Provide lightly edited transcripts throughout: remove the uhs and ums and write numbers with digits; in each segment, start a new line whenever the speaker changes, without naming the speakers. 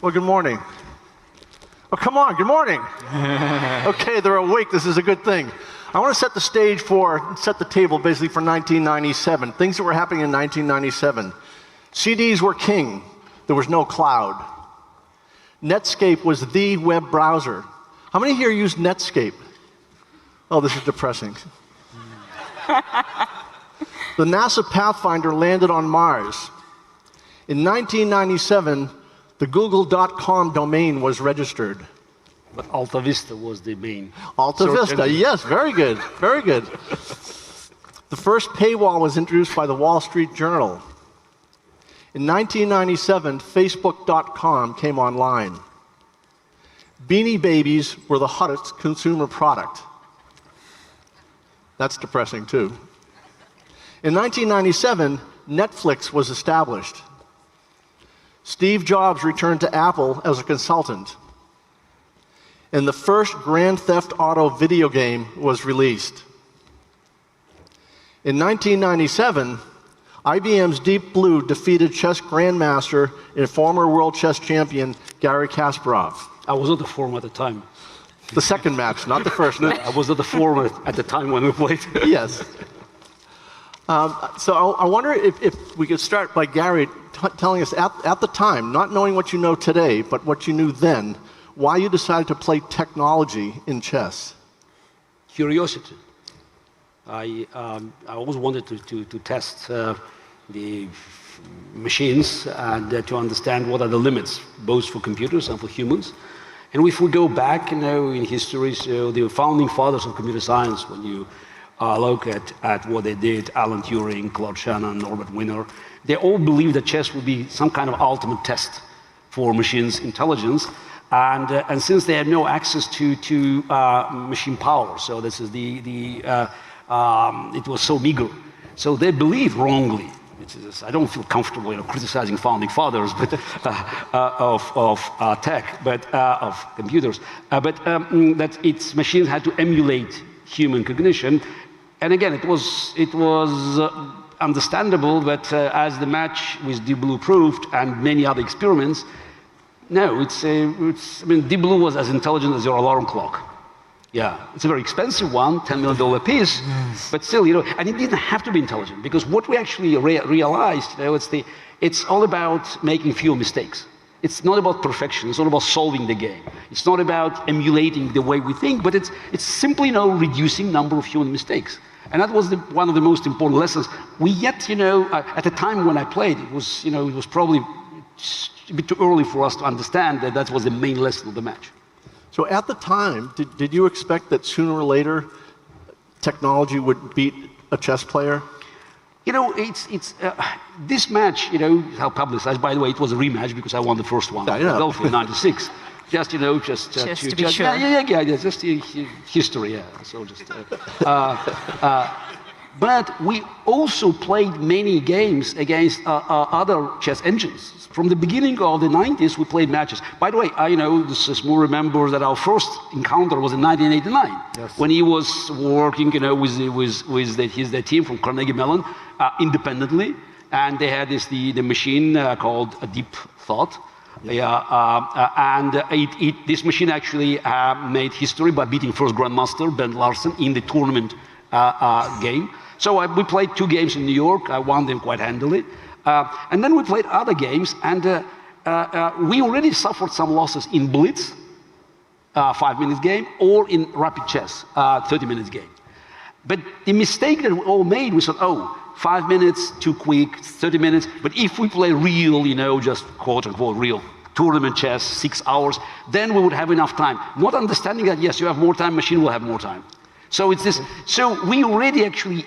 Well, good morning. Oh, come on, good morning. Okay, they're awake. This is a good thing. I want to set the table basically for 1997. Things that were happening in 1997. CDs were king. There was no cloud. Netscape was the web browser. How many here use Netscape? Oh, this is depressing. The NASA Pathfinder landed on Mars. In 1997, the Google.com domain was registered.
But Alta Vista was the main.
Alta Vista, yes, very good, very good. The first paywall was introduced by the Wall Street Journal. In 1997, Facebook.com came online. Beanie Babies were the hottest consumer product. That's depressing, too. In 1997, Netflix was established. Steve Jobs returned to Apple as a consultant. And the first Grand Theft Auto video game was released. In 1997, IBM's Deep Blue defeated chess grandmaster and former world chess champion Garry Kasparov.
I was at the forum at the time.
The second match, not the first match.
I was at the forum at the time when we played.
Yes. So I wonder if we could start by Garry telling us at the time, not knowing what you know today, but what you knew then, why you decided to play technology in chess.
Curiosity. I always wanted to test the machines and to understand what are the limits, both for computers and for humans. And if we go back, in history, so the founding fathers of computer science, when you look at what they did, Alan Turing, Claude Shannon, Norbert Wiener, they all believed that chess would be some kind of ultimate test for machines' intelligence. And since they had no access to machine power, so this is it was so meager. So they believed wrongly. I don't feel comfortable, criticizing founding fathers, but of tech, but of computers, that its machines had to emulate human cognition. And again, it was understandable, but as the match with Deep Blue proved, and many other experiments, no, Deep Blue was as intelligent as your alarm clock. Yeah, it's a very expensive one, $10 million piece, but still, and it didn't have to be intelligent, because what we actually realized, it's all about making fewer mistakes. It's not about perfection, it's not about solving the game. It's not about emulating the way we think, but it's simply, reducing number of human mistakes. And that was one of the most important lessons. We yet, at the time when I played, it was probably a bit too early for us to understand that was the main lesson of the match.
So at the time, did you expect that sooner or later technology would beat a chess player?
This match, how publicized, by the way, it was a rematch because I won the first one, Philadelphia in '96. Just to be sure. Yeah, just history, yeah. So just, but we also played many games against other chess engines. From the beginning of the '90s, we played matches. By the way, Small remembers that our first encounter was in 1989, yes, when he was working, with the team from Carnegie Mellon independently, and they had the machine called a Deep Thought. And this machine actually made history by beating first Grandmaster Ben Larsen in the tournament game. So we played 2 games in New York. I won them quite handily. And then we played other games, and we already suffered some losses in Blitz, 5-minute game, or in Rapid Chess, 30-minute game. But the mistake that we all made, we said, 5 minutes, too quick, 30 minutes. But if we play real, just quote-unquote real tournament chess, 6 hours, then we would have enough time. Not understanding that, yes, you have more time, machine will have more time. So it's this. So we already actually,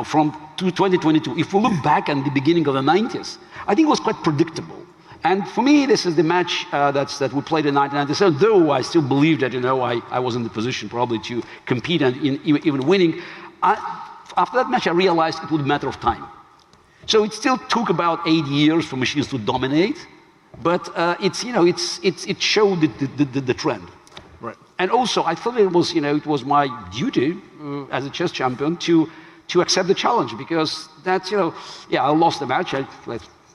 from 2022, if we look back at the beginning of the '90s, I think it was quite predictable. And for me, this is the match that we played in 1997, though I still believe that, I was in the position probably to compete and even winning. After that match, I realized it would be a matter of time. So it still took about 8 years for machines to dominate, but it showed the trend.
Right.
And also, I thought it was my duty as a chess champion to accept the challenge, because that's, I lost the match.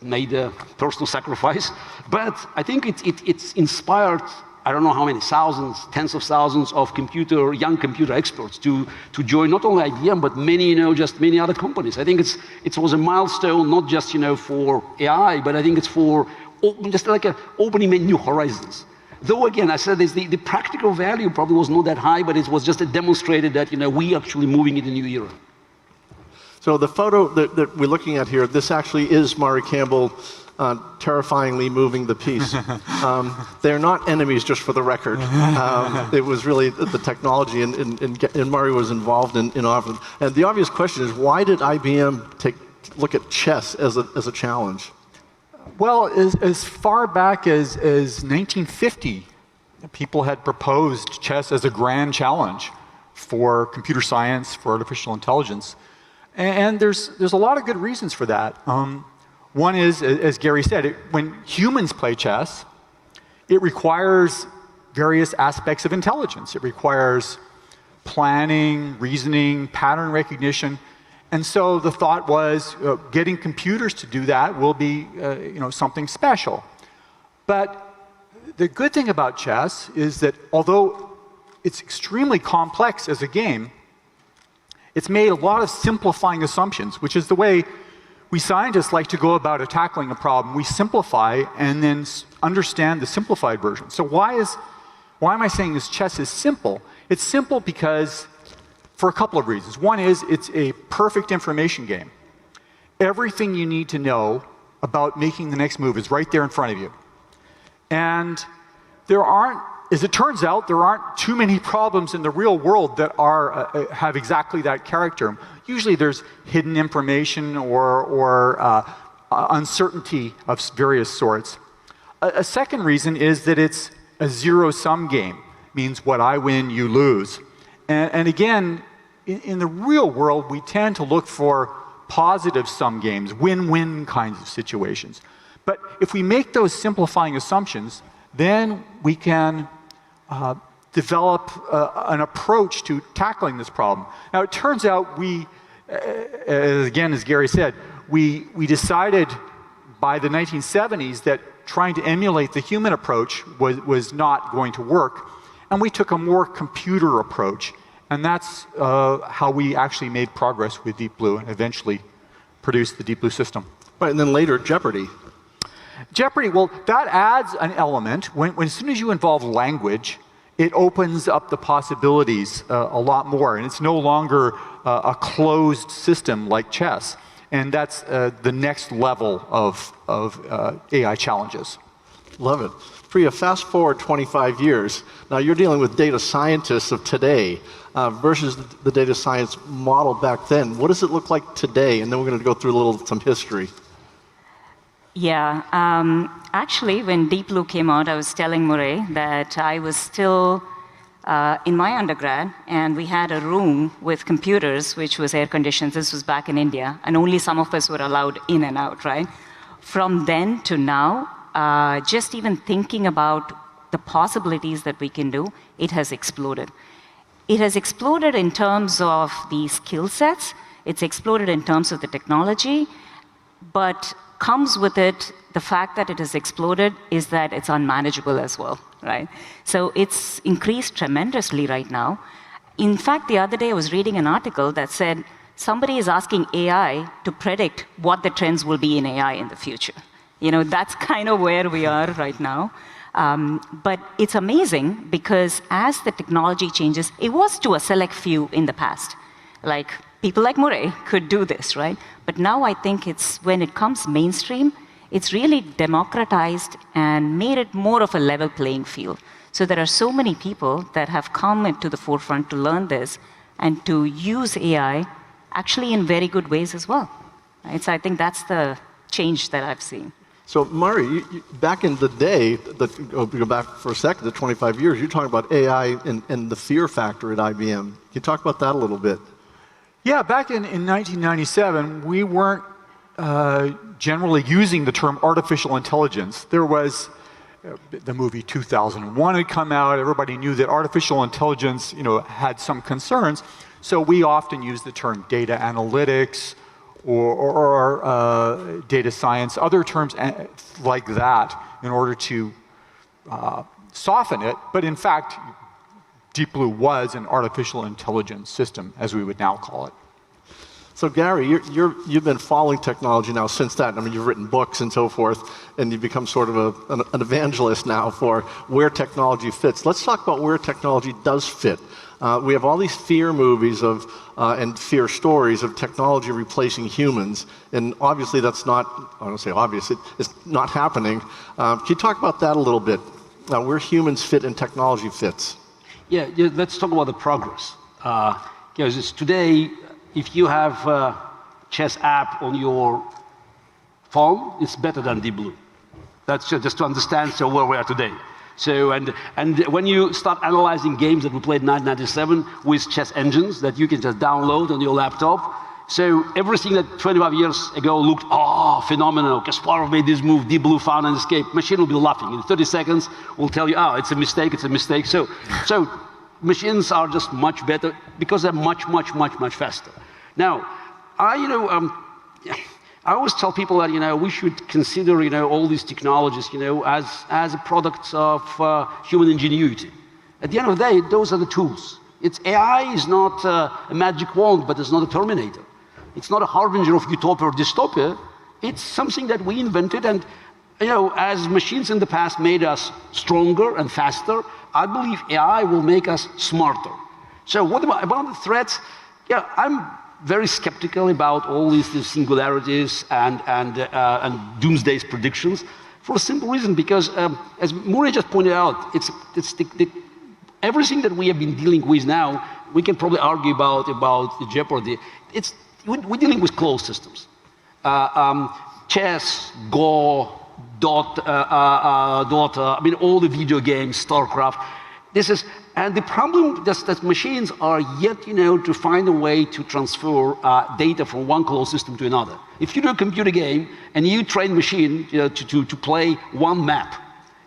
made a personal sacrifice. But I think it's inspired, I don't know how many thousands, tens of thousands of young computer experts to join not only IBM, but many, just many other companies. I think it was a milestone, not just, for AI, but I think it's for just like opening many new horizons. Though again, I said the practical value probably was not that high, but it was just demonstrated that, we actually moving in a new era.
So the photo that we're looking at here, this actually is Murray Campbell terrifyingly moving the piece. They're not enemies, just for the record. It was really the technology, and Murray was involved in all of it. And the obvious question is, why did IBM look at chess as a challenge?
Well, as far back as 1950, people had proposed chess as a grand challenge for computer science, for artificial intelligence. And there's a lot of good reasons for that. One is, as Garry said, when humans play chess, it requires various aspects of intelligence. It requires planning, reasoning, pattern recognition. And so the thought was, getting computers to do that will be something special. But the good thing about chess is that although it's extremely complex as a game, it's made a lot of simplifying assumptions, which is the way we scientists like to go about tackling a problem. We simplify and then understand the simplified version. So why am I saying this chess is simple? It's simple because for a couple of reasons. One is it's a perfect information game. Everything you need to know about making the next move is right there in front of you. And as it turns out, there aren't too many problems in the real world that have exactly that character. Usually there's hidden information or uncertainty of various sorts. A second reason is that it's a zero-sum game. Means what I win, you lose. And again, in the real world, we tend to look for positive-sum games, win-win kinds of situations. But if we make those simplifying assumptions, then we can develop an approach to tackling this problem. Now, it turns out again, as Garry said, we decided by the 1970s that trying to emulate the human approach was not going to work, and we took a more computer approach. And that's how we actually made progress with Deep Blue and eventually produced the Deep Blue system.
Right, and then later, Jeopardy.
Jeopardy, well, that adds an element. As soon as you involve language, it opens up the possibilities a lot more. And it's no longer a closed system like chess. And that's the next level of AI challenges.
Love it. Priya, fast forward 25 years. Now you're dealing with data scientists of today versus the data science model back then. What does it look like today? And then we're going to go through some history.
Yeah, actually, when Deep Blue came out, I was telling Murray that I was still in my undergrad, and we had a room with computers, which was air-conditioned. This was back in India, and only some of us were allowed in and out, right? From then to now, just even thinking about the possibilities that we can do, it has exploded. It has exploded in terms of the skill sets, it's exploded in terms of the technology, but comes with it, the fact that it has exploded is that it's unmanageable as well, right? So it's increased tremendously right now. In fact, the other day I was reading an article that said somebody is asking AI to predict what the trends will be in AI in the future. That's kind of where we are right now. But it's amazing because as the technology changes, it was to a select few in the past. Like people like Murray could do this, right? But now I think when it comes mainstream, it's really democratized and made it more of a level playing field. So there are so many people that have come into the forefront to learn this and to use AI actually in very good ways as well. Right? So I think that's the change that I've seen.
So Murray, back in the day, go back for a second, the 25 years, you're talking about AI and the fear factor at IBM. Can you talk about that a little bit?
Yeah, back in 1997, we weren't generally using the term artificial intelligence. There was the movie 2001 had come out. Everybody knew that artificial intelligence, had some concerns. So we often use the term data analytics or data science, other terms like that in order to soften it. But in fact, Deep Blue was an artificial intelligence system, as we would now call it.
So Gary, you've been following technology now since that. I mean, you've written books and so forth, and you've become sort of an evangelist now for where technology fits. Let's talk about where technology does fit. We have all these fear movies and fear stories of technology replacing humans, and obviously that's not, I don't say obvious, it's not happening. Can you talk about that a little bit, where humans fit and technology fits?
Yeah, let's talk about the progress. Because today, if you have a chess app on your phone, it's better than Deep Blue. That's just to understand where we are today. So, and when you start analyzing games that we played in 1997 with chess engines that you can just download on your laptop, so everything that 25 years ago looked, oh, phenomenal, Kasparov made this move, Deep Blue found an escape, machine will be laughing. In 30 seconds, will tell you, oh, it's a mistake, it's a mistake. So machines are just much better because they're much faster. Now, I always tell people that we should consider all these technologies as a product of human ingenuity. At the end of the day, those are the tools. AI is not a magic wand, but it's not a Terminator. It's not a harbinger of utopia or dystopia. It's something that we invented, and as machines in the past made us stronger and faster, I believe AI will make us smarter. So what about the threats? Yeah, I'm very skeptical about all these singularities and doomsday predictions for a simple reason, because as Murray just pointed out, everything that we have been dealing with now, we can probably argue about the jeopardy. We're dealing with closed systems. Chess, Go, Dota, I mean, all the video games, StarCraft. And the problem is that machines are yet, to find a way to transfer data from one closed system to another. If you do a computer game and you train a machine to play one map,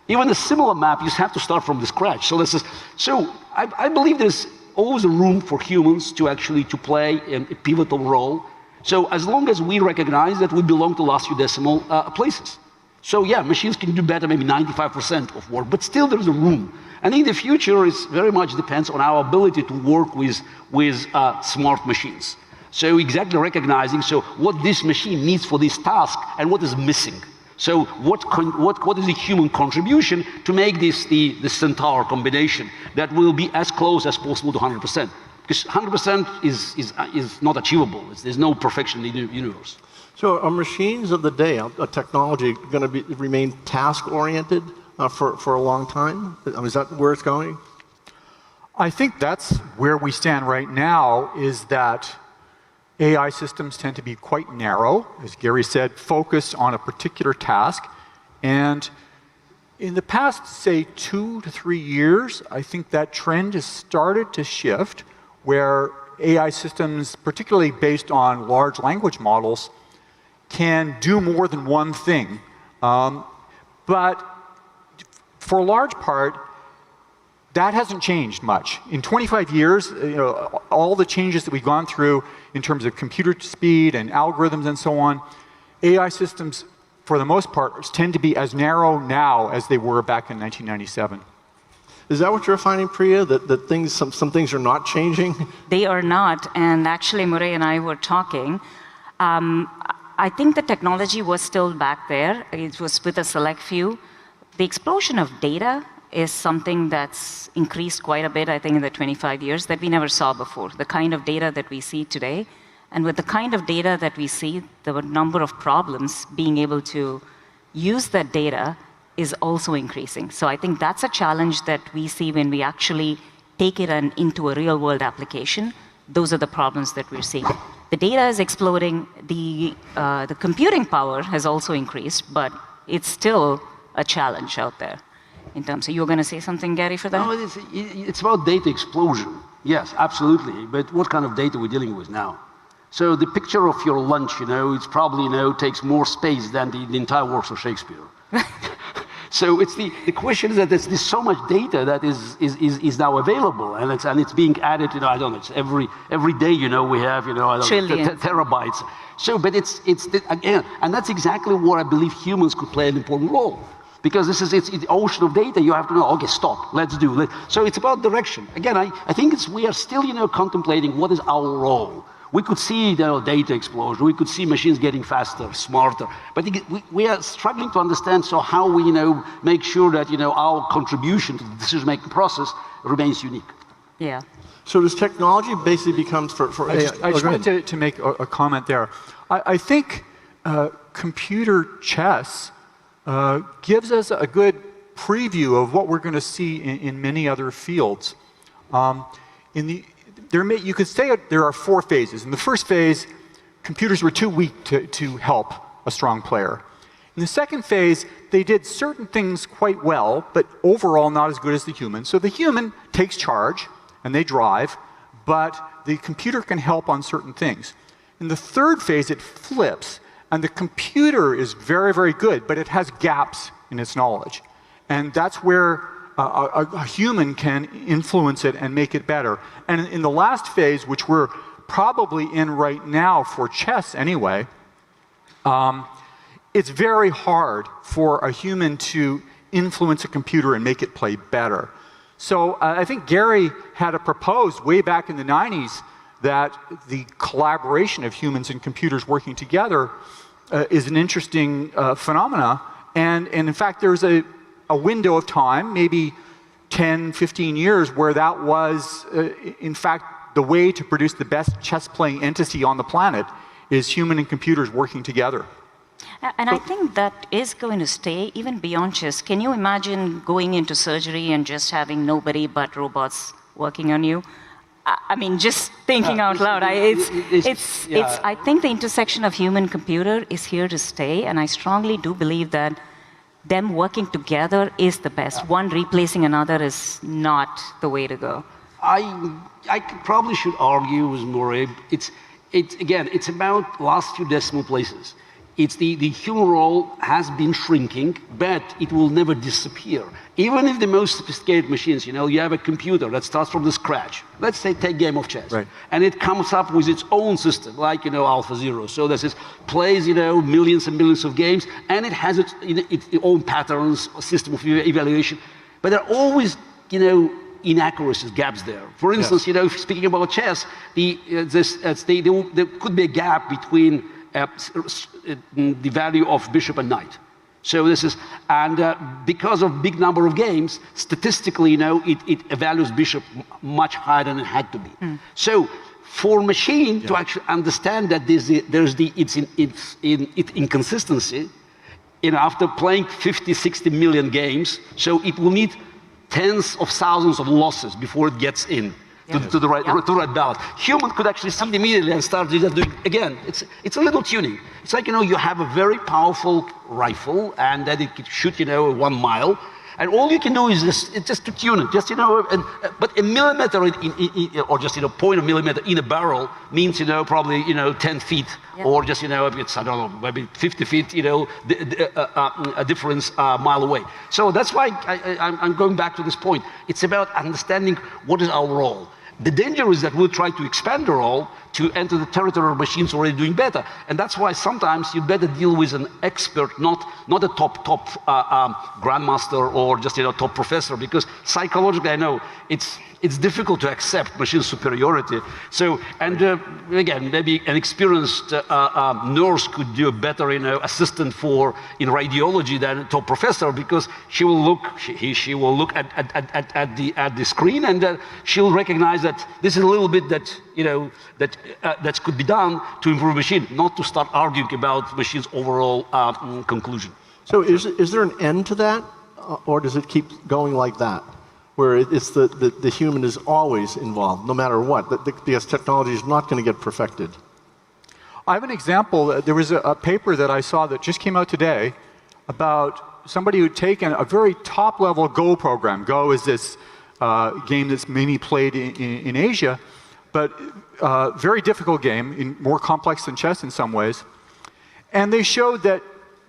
even a similar map, you have to start from the scratch. So I believe there's always a room for humans to actually play a pivotal role. So as long as we recognize that we belong to last few decimal places. So yeah, machines can do better, maybe 95% of work, but still there's a room. And in the future, it very much depends on our ability to work with smart machines. So exactly recognizing what this machine needs for this task and what is missing. So what is the human contribution to make this the centaur combination that will be as close as possible to 100%? Because 100% is not achievable. There's no perfection in the universe.
So are machines of the day, technology, going to remain task-oriented for a long time? I mean, is that where it's going?
I think that's where we stand right now, is that AI systems tend to be quite narrow, as Gary said, focused on a particular task. And in the past, say, 2 to 3 years, I think that trend has started to shift, where AI systems, particularly based on large language models, can do more than one thing. But for a large part, that hasn't changed much. In 25 years, all the changes that we've gone through in terms of computer speed and algorithms and so on, AI systems, for the most part, tend to be as narrow now as they were back in 1997.
Is that what you're finding, Priya, that some things are not changing?
They are not, and actually Murray and I were talking. I think the technology was still back there. It was with a select few. The explosion of data is something that's increased quite a bit, I think, in the 25 years that we never saw before. The kind of data that we see today, and with the kind of data that we see, the number of problems being able to use that data is also increasing. So I think that's a challenge that we see when we actually take it into a real-world application. Those are the problems that we're seeing. The data is exploding. The computing power has also increased, but it's still a challenge out there. In terms of, you were going to say something, Gary, for that?
No, it's about data explosion. Yes, absolutely. But what kind of data we're dealing with now? So the picture of your lunch, it's probably, takes more space than the entire works of Shakespeare. So it's the question is that there's so much data that is now available, and it's being added. I don't know. It's every day. We have I don't know,
Trillions.
terabytes. So, but it's again, and that's exactly where I believe humans could play an important role. Because it's the ocean of data, you have to know, okay, stop, let's do. So it's about direction. Again, I think we are still, contemplating what is our role. We could see data explosion, we could see machines getting faster, smarter, but we are struggling to understand how we, make sure that, our contribution to the decision-making process remains unique.
Yeah.
So does technology basically becomes for
I just wanted to make a comment there. I think computer chess gives us a good preview of what we're going to see in many other fields. You could say there are 4 phases. In the first phase, computers were too weak to help a strong player. In the second phase, they did certain things quite well, but overall not as good as the human. So the human takes charge, and they drive, but the computer can help on certain things. In the third phase, it flips. And the computer is very, very good, but it has gaps in its knowledge. And that's where a human can influence it and make it better. And in the last phase, which we're probably in right now for chess anyway, it's very hard for a human to influence a computer and make it play better. So I think Garry had proposed way back in the 90s that the collaboration of humans and computers working together is an interesting phenomena. And in fact, there's a window of time, maybe 10, 15 years, where that was, in fact, the way to produce the best chess-playing entity on the planet is human and computers working together.
And I think that is going to stay even beyond chess. Can you imagine going into surgery and just having nobody but robots working on you? I mean, just thinking out loud, I think the intersection of human-computer is here to stay, and I strongly do believe that them working together is the best. One replacing another is not the way to go.
I probably should argue with Murray. It's about last few decimal places. It's the human role has been shrinking, but it will never disappear. Even if the most sophisticated machines, you have a computer that starts from the scratch. Let's say take game of chess.
Right.
And it comes up with its own system, like, AlphaZero. So this plays, millions and millions of games, and it has its own patterns, a system of evaluation. But there are always, inaccuracies, gaps there. For instance, speaking about chess, there could be a gap between the value of bishop and knight. So because of big number of games, statistically, it evaluates bishop much higher than it had to be. So for machine to actually understand that there's inconsistency, after playing 50, 60 million games, so it will need tens of thousands of losses before it gets in. To the right ballot. Human could actually see it immediately and start doing, again, it's a little tuning. It's like, you have a very powerful rifle and that it can shoot, 1 mile. And all you can do is just to tune it, but a millimeter or just, point of millimeter in a barrel means, probably, 10 feet or just, it's, I don't know, maybe 50 feet, a difference a mile away. So that's why I'm going back to this point. It's about understanding what is our role. The danger is that we'll try to expand the role to enter the territory of machines already doing better. And that's why sometimes you better deal with an expert, not a top grandmaster or just top professor, because psychologically I know it's difficult to accept machine superiority. So, and again, maybe an experienced nurse could do a better assistant in radiology than a top professor, because she will look at the screen and she'll recognize that this is a little bit that could be done to improve machine, not to start arguing about machine's overall conclusion.
So is there an end to that, or does it keep going like that, where it's the human is always involved, no matter what, because technology is not going to get perfected?
I have an example. There was a paper that I saw that just came out today about somebody who'd taken a very top-level Go program. Go is this game that's mainly played in Asia, but very difficult game, more complex than chess in some ways. And they showed that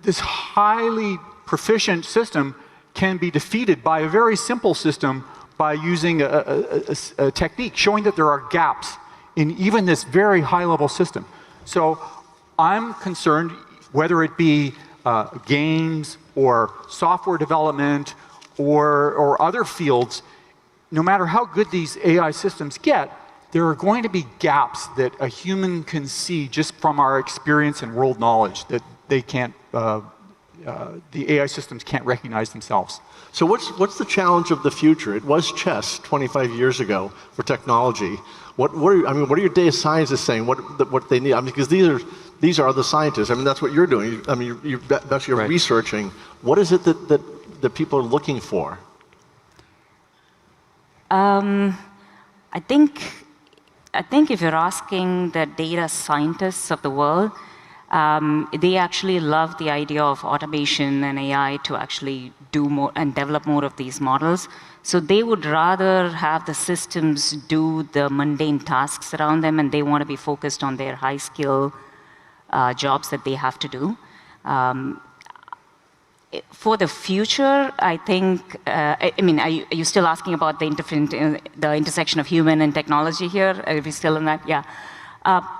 this highly proficient system can be defeated by a very simple system by using a technique showing that there are gaps in even this very high-level system. So I'm concerned, whether it be games or software development or other fields, no matter how good these AI systems get, there are going to be gaps that a human can see just from our experience and world knowledge that they can't, the AI systems can't recognize themselves.
So what's the challenge of the future? It was chess 25 years ago for technology. What are your data scientists saying? What they need? I mean, because these are the scientists. I mean, that's what you're doing. I mean, you're
Right.
researching. What is it that people are looking for?
I think if you're asking the data scientists of the world, they actually love the idea of automation and AI to actually do more and develop more of these models. So they would rather have the systems do the mundane tasks around them, and they want to be focused on their high-skill jobs that they have to do. For the future, I think, are you still asking about the intersection of human and technology here? Are we still in that? Yeah.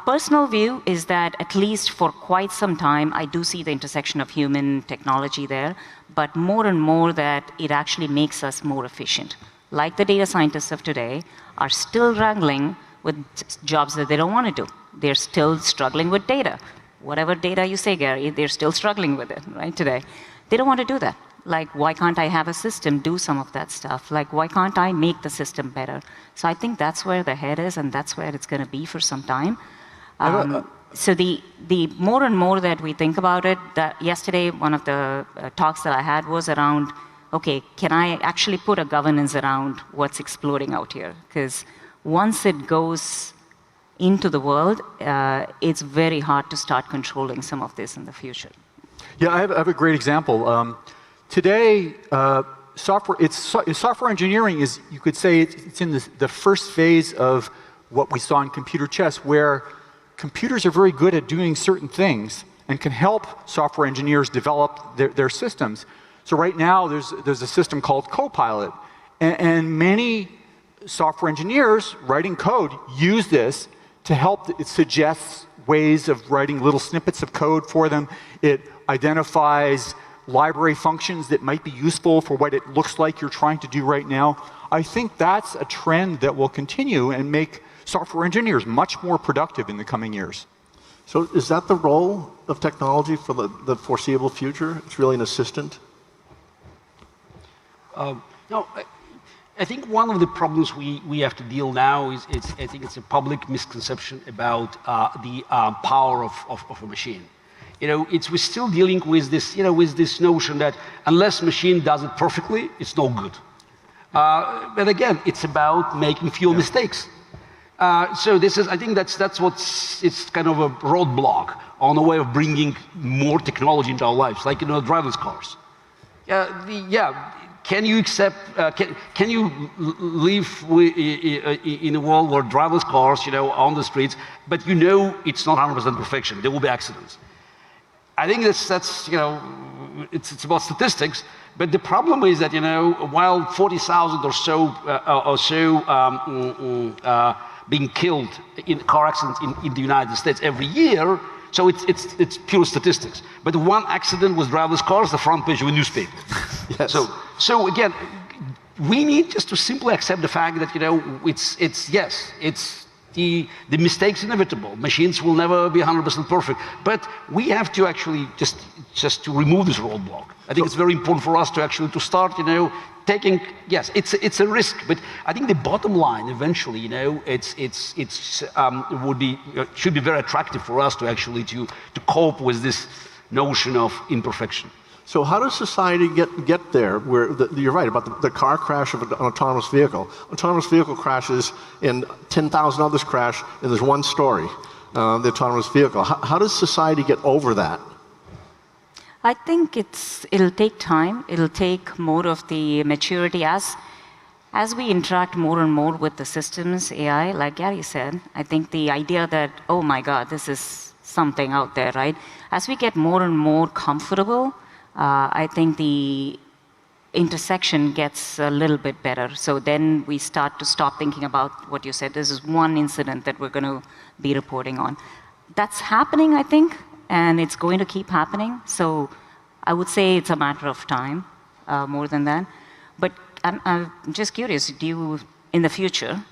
Personal view is that at least for quite some time, I do see the intersection of human technology there, but more and more that it actually makes us more efficient. Like the data scientists of today are still wrangling with jobs that they don't want to do. They're still struggling with data. Whatever data you say, Gary, they're still struggling with it, right, today. They don't want to do that. Like, why can't I have a system do some of that stuff? Like, why can't I make the system better? So I think that's where the head is, and that's where it's going to be for some time. So the more and more that we think about it, that yesterday one of the talks that I had was around, okay, can I actually put a governance around what's exploding out here? Because once it goes into the world, it's very hard to start controlling some of this in the future.
Yeah, I have a great example. Today, software engineering is, you could say, it's in the first phase of what we saw in computer chess, where computers are very good at doing certain things and can help software engineers develop their systems. So right now, there's a system called Copilot, and many software engineers writing code use this to help. It suggests ways of writing little snippets of code for them. It identifies library functions that might be useful for what it looks like you're trying to do right now. I think that's a trend that will continue and make software engineers much more productive in the coming years.
So is that the role of technology for the foreseeable future? It's really an assistant?
No, I think one of the problems we have to deal now is, I think it's a public misconception about the power of a machine. We're still dealing with this, with this notion that unless machine does it perfectly, it's no good. But again, it's about making fewer mistakes. So I think that's it's kind of a roadblock on the way of bringing more technology into our lives, like driverless cars. Can you accept? Can you live in a world where driverless cars, on the streets, but it's not 100% perfection. There will be accidents. I think that's it's about statistics. But the problem is that while 40,000 or so being killed in car accidents in the United States every year, so it's pure statistics. But one accident with driverless cars, the front page of a newspaper.
Yes.
So again, we need just to simply accept the fact that it's the mistake's inevitable. Machines will never be 100% perfect, but we have to actually just to remove this roadblock. I think it's very important for us to start taking. Yes, it's a risk, but I think the bottom line eventually, should be very attractive for us to cope with this notion of imperfection.
So how does society get there? Where you're right about the car crash of an autonomous vehicle. Autonomous vehicle crashes, and 10,000 others crash, and there's one story, the autonomous vehicle. How does society get over that?
I think it'll take time. It'll take more of the maturity as we interact more and more with the systems, AI, like Gary said. I think the idea that, oh my God, this is something out there, right? As we get more and more comfortable, I think intersection gets a little bit better. So then we start to stop thinking about what you said. This is one incident that we're going to be reporting on. That's happening, I think, and it's going to keep happening. So I would say it's a matter of time, more than that. But I'm just curious, in the future,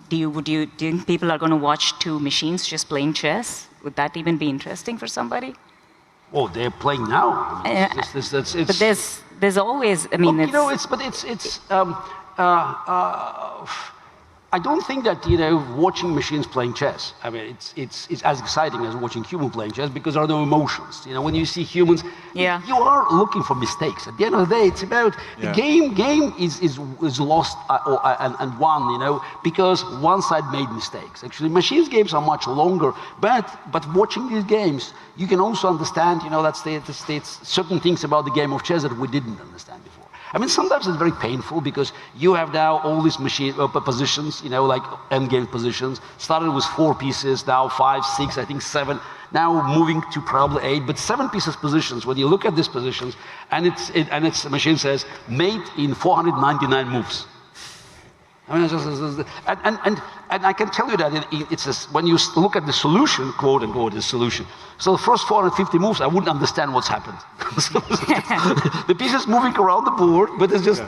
do you think people are going to watch two machines just playing chess? Would that even be interesting for somebody?
Oh, they're playing now. I mean,
but there's always, I mean,
I don't think that, watching machines playing chess, I mean, it's as exciting as watching humans playing chess because there are no emotions. When you see humans, you are looking for mistakes. At the end of the day, it's about the game is lost and won, because one side made mistakes. Actually, machines games are much longer, but watching these games, you can also understand, that certain things about the game of chess that we didn't understand before. I mean, sometimes it's very painful because you have now all these positions, like endgame positions. Started with 4 pieces, now 5, 6, I think 7. Now moving to probably 8, but 7 pieces positions. When you look at these positions, and the machine says mate in 499 moves. I mean, and I can tell you that when you look at the solution, quote unquote, the solution. So the first 450 moves, I wouldn't understand what's happened. The pieces moving around the board, but it's just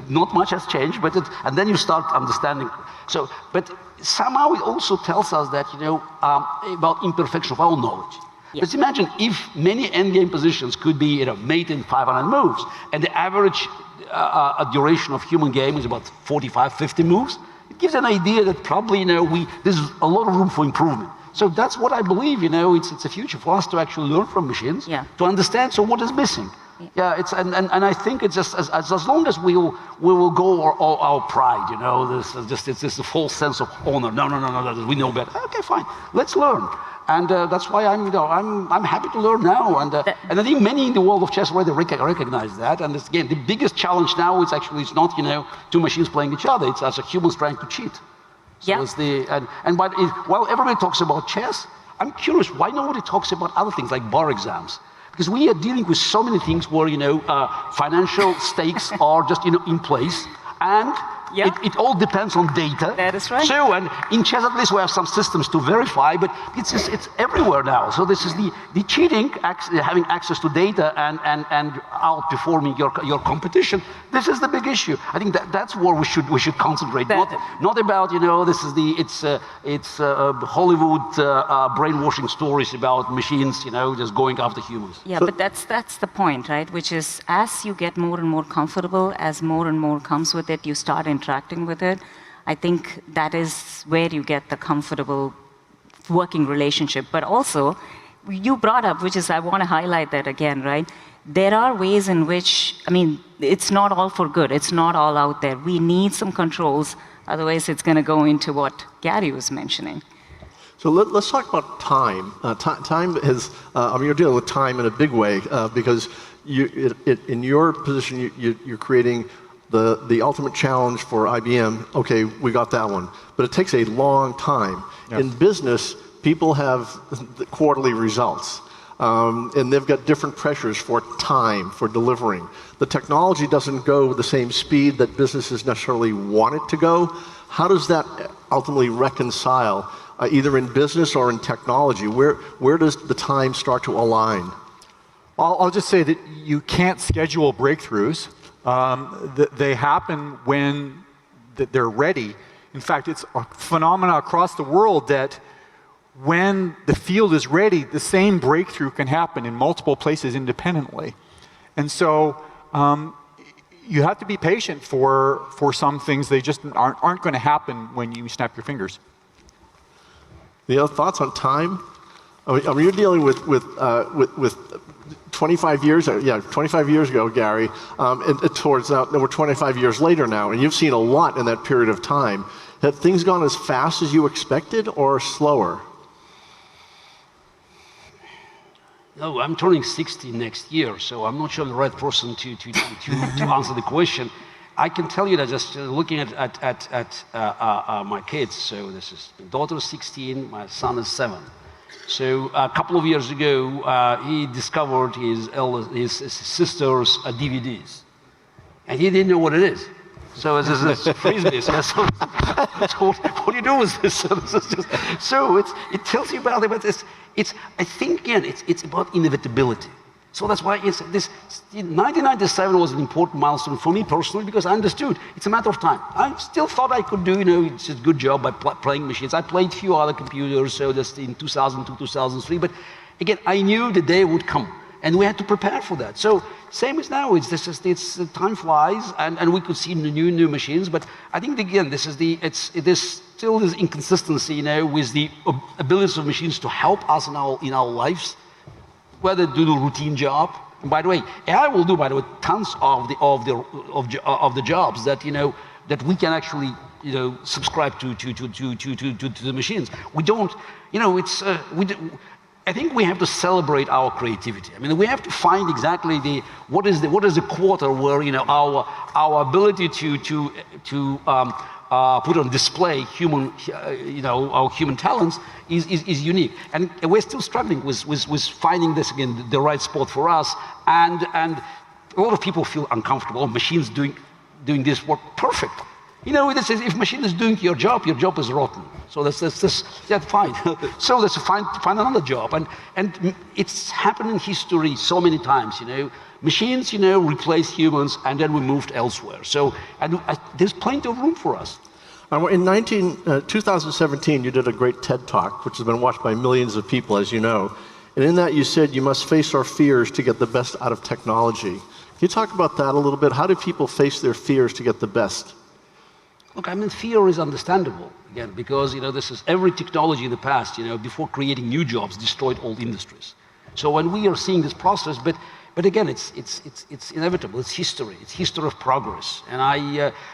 not much has changed. And then you start understanding. So, but somehow it also tells us that about imperfection of our knowledge. Yeah. Let's imagine if many endgame positions could be mate in 500 moves, and the average duration of human game is about 45, 50 moves. It gives an idea that probably there's a lot of room for improvement. So that's what I believe. It's a future for us to actually learn from machines, to understand. So what is missing? And I think it's just as long as we will go our pride. It's just a false sense of honor. No, we know better. Okay, fine. Let's learn. And that's why I'm happy to learn now. And I think many in the world of chess already recognize that. And again, the biggest challenge now is not two machines playing each other. It's us humans trying to cheat. So while everybody talks about chess, I'm curious why nobody talks about other things like bar exams. Because we are dealing with so many things where financial stakes are just in place, and it all depends on data.
That is right.
So, and in chess at least we have some systems to verify, but it's everywhere now. So this is the cheating, having access to data and outperforming your competition. This is the big issue. I think that's where we should concentrate. Not about it's Hollywood brainwashing stories about machines just going after humans.
Yeah, but that's the point, right? Which is as you get more and more comfortable, as more and more comes with it, you start interacting with it. I think that is where you get the comfortable working relationship. But also, you brought up, which is I want to highlight that again, right? There are ways in which, it's not all for good. It's not all out there. We need some controls. Otherwise, it's going to go into what Garry was mentioning.
So let's talk about time. Time is, you're dealing with time in a big way because in your position, you're creating the ultimate challenge for IBM. Okay, we got that one. But it takes a long time. Yes. In business, people have the quarterly results. And they've got different pressures for time, for delivering. The technology doesn't go with the same speed that businesses necessarily want it to go. How does that ultimately reconcile, either in business or in technology? Where does the time start to align?
I'll just say that you can't schedule breakthroughs. They happen when they're ready. In fact, it's a phenomenon across the world that when the field is ready, the same breakthrough can happen in multiple places independently. And so you have to be patient for some things. They just aren't going to happen when you snap your fingers.
The other thoughts on time? You're dealing with 25 years, 25 years ago, Garry, we're 25 years later now, and you've seen a lot in that period of time. Have things gone as fast as you expected or slower?
No, I'm turning 60 next year, so I'm not sure I'm the right person to answer the question. I can tell you that just looking at my kids, so this is my daughter is 16, my son is 7. So a couple of years ago, he discovered his sister's DVDs. and he didn't know what it is. So it's this freeze this. So what do you do with this? So it tells you about it, but I think again it's about inevitability. So that's why 1997 was an important milestone for me personally, because I understood it's a matter of time. I still thought I could do, it's a good job by playing machines. I played a few other computers, so just in 2002, 2003. But again, I knew the day would come, and we had to prepare for that. So same as now, time flies, and we could see new machines. But I think again, it is still this inconsistency, with the abilities of machines to help us in our lives, whether to do the routine job. And by the way, AI will do, tons of the jobs that that we can actually subscribe to the machines. We don't, I think we have to celebrate our creativity. I mean, we have to find exactly what is the quarter where our ability to put on display our human talents is unique, and we're still struggling with finding this again, the right spot for us, and a lot of people feel uncomfortable. Oh, machines doing this work perfect. If machine is doing your job is rotten. So that's fine. So let's find another job, and it's happened in history so many times. Machines replace humans, and then we moved elsewhere. So there's plenty of room for us.
In 2017, you did a great TED Talk, which has been watched by millions of people, as you know. And in that, you said you must face our fears to get the best out of technology. Can you talk about that a little bit? How do people face their fears to get the best?
Look, I mean, fear is understandable, again, because this is every technology in the past, before creating new jobs, destroyed old industries. So when we are seeing this process, but again, it's inevitable. It's history. It's history of progress. And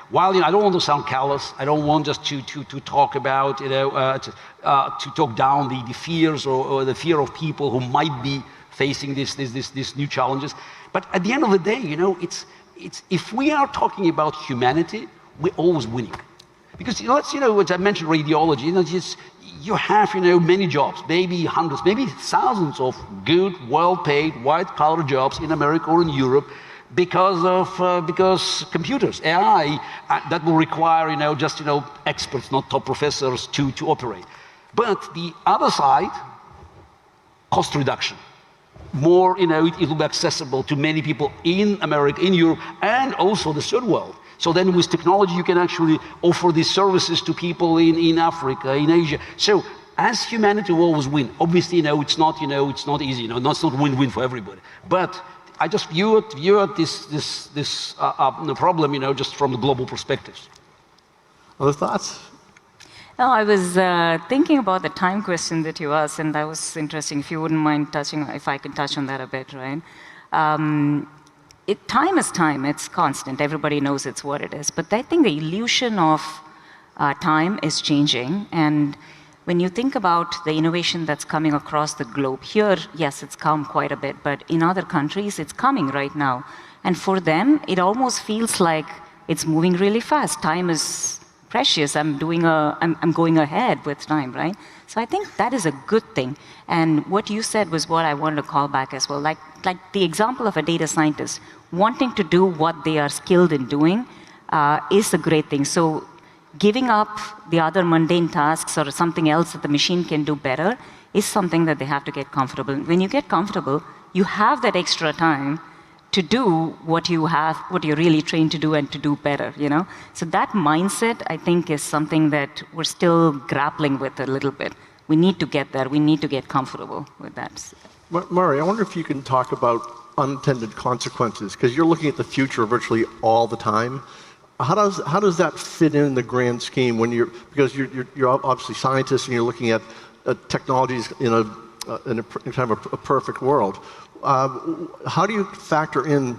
while I don't want to sound callous, I don't want just to talk about to talk down the fears or the fear of people who might be facing these new challenges. But at the end of the day, it's if we are talking about humanity, we're always winning, because as I mentioned, radiology. You have many jobs, maybe hundreds, maybe thousands of good, well-paid, white-collar jobs in America or in Europe, because computers, AI, that will require experts, not top professors, to operate. But the other side, cost reduction. More, it will be accessible to many people in America, in Europe, and also the third world. So then with technology, you can actually offer these services to people in Africa, in Asia. So as humanity will always win. Obviously, it's not easy, it's not win-win for everybody. But I just view this problem, just from the global perspectives.
Other thoughts?
No, I was thinking about the time question that you asked, and that was interesting. If you wouldn't mind if I could touch on that a bit, right? Time is time. It's constant. Everybody knows it's what it is. But I think the illusion of time is changing. And when you think about the innovation that's coming across the globe, here, yes, it's come quite a bit. But in other countries, it's coming right now. And for them, it almost feels like it's moving really fast. Time is precious. I'm going ahead with time, right? So I think that is a good thing. And what you said was what I wanted to call back as well. Like the example of a data scientist wanting to do what they are skilled in doing is a great thing. So giving up the other mundane tasks or something else that the machine can do better is something that they have to get comfortable. When you get comfortable, you have that extra time to do what you're really trained to do and to do better, So that mindset, I think, is something that we're still grappling with a little bit. We need to get there. We need to get comfortable with that.
Murray, I wonder if you can talk about unintended consequences, because you're looking at the future virtually all the time. How does that fit in the grand scheme because you're obviously scientists and you're looking at technologies in a kind of a perfect world. How do you factor in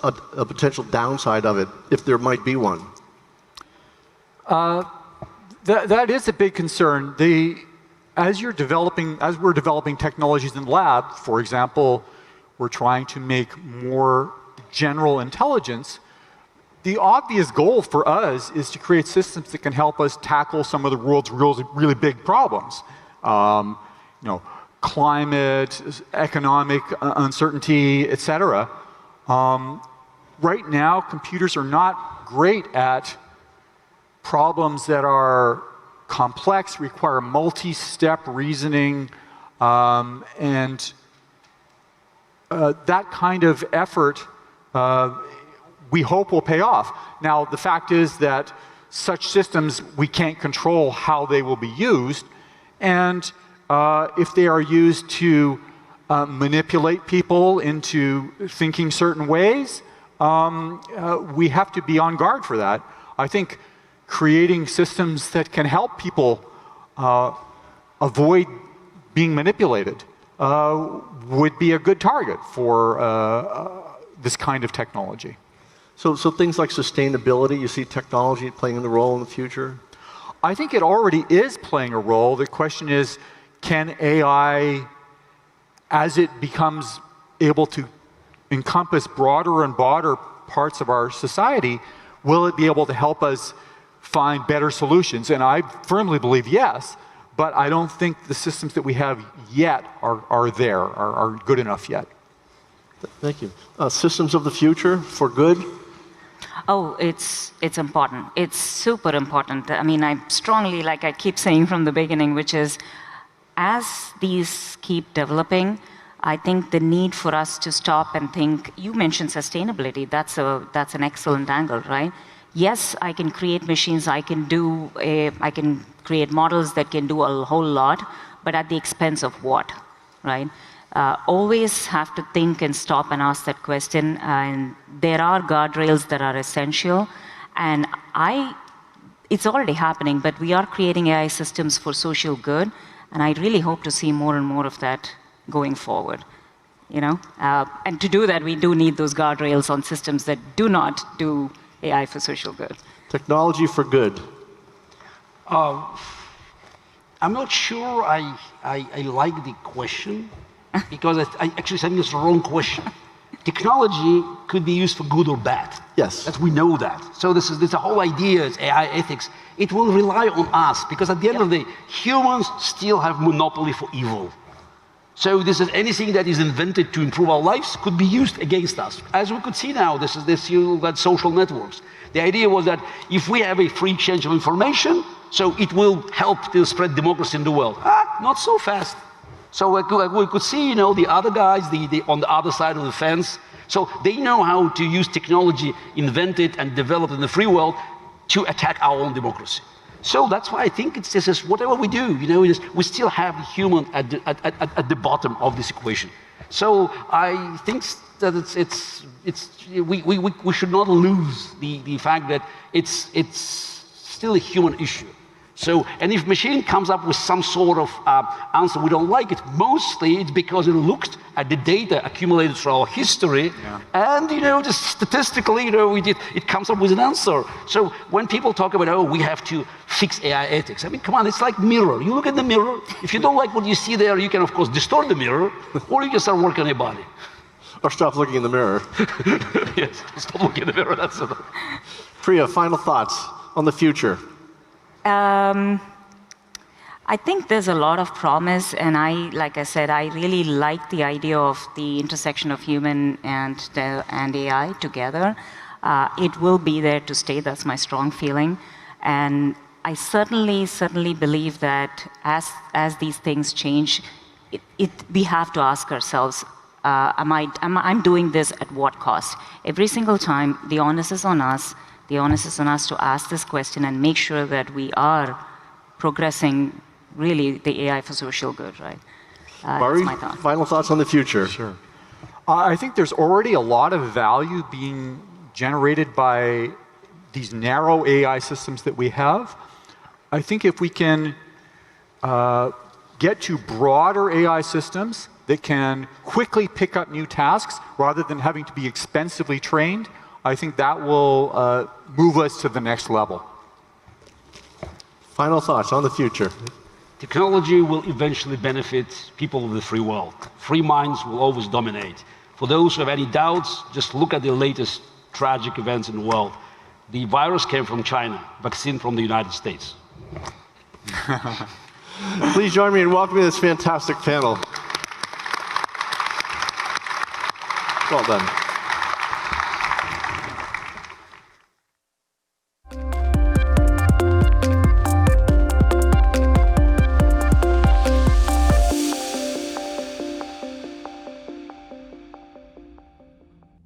a potential downside of it, if there might be one?
That is a big concern. As we're developing technologies in the lab, for example, we're trying to make more general intelligence. The obvious goal for us is to create systems that can help us tackle some of the world's really big problems. Climate, economic uncertainty, etc. right now, computers are not great at problems that are complex, require multi-step reasoning, and that kind of effort we hope will pay off. Now, the fact is that such systems, we can't control how they will be used, and if they are used to manipulate people into thinking certain ways, we have to be on guard for that. I think creating systems that can help people avoid being manipulated would be a good target for this kind of technology.
So things like sustainability, you see technology playing a role in the future?
I think it already is playing a role. The question is, can AI, as it becomes able to encompass broader and broader parts of our society, will it be able to help us find better solutions? And I firmly believe yes, but I don't think the systems that we have yet are good enough yet.
Thank you. Systems of the future for good?
Oh, it's important. It's super important. I mean, I strongly, like I keep saying from the beginning, which is, as these keep developing, I think the need for us to stop and think, you mentioned sustainability, that's an excellent angle, right? Yes, I can create machines, I can create models that can do a whole lot, but at the expense of what, right? Always have to think and stop and ask that question. And there are guardrails that are essential. And it's already happening, but we are creating AI systems for social good. And I really hope to see more and more of that going forward. And to do that, we do need those guardrails on systems that do not do AI for social good.
Technology for good.
I'm not sure I like the question, because I actually think it's the wrong question. Technology could be used for good or bad.
Yes.
That we know that. So this is the whole idea is AI ethics. It will rely on us, because at the end of the day, humans still have monopoly for evil. So this is anything that is invented to improve our lives could be used against us. As we could see now, you got social networks. The idea was that if we have a free exchange of information, so it will help to spread democracy in the world. Not so fast. So we could see, the other guys, on the other side of the fence. So they know how to use technology invented and developed in the free world to attack our own democracy. So that's why I think it's just whatever we do, we still have the human at the bottom of this equation. So I think that we should not lose the fact that it's still a human issue. So, and if machine comes up with some sort of answer we don't like it, mostly it's because it looked at the data accumulated through our history, and just statistically, it comes up with an answer. So when people talk about, we have to fix AI ethics, I mean, come on, it's like mirror. You look at the mirror. If you don't like what you see there, you can of course distort the mirror, or you can start working on your body.
Or stop looking in the mirror.
Yes, stop looking in the mirror. That's it.
Priya, final thoughts on the future.
I think there's a lot of promise, and like I said, I really like the idea of the intersection of human and AI together. It will be there to stay. That's my strong feeling, and I certainly believe that as these things change, we have to ask ourselves, I'm doing this at what cost? Every single time, the onus is on us. The onus is on us to ask this question and make sure that we are progressing really the AI for social good, right?
Barry,
that's my thought.
Final thoughts on the future.
Sure. I think there's already a lot of value being generated by these narrow AI systems that we have. I think if we can get to broader AI systems that can quickly pick up new tasks rather than having to be expensively trained, I think that will move us to the next level.
Final thoughts on the future.
Technology will eventually benefit people of the free world. Free minds will always dominate. For those who have any doubts, just look at the latest tragic events in the world. The virus came from China, vaccine from the United States.
Please join me in welcoming this fantastic panel. Well done.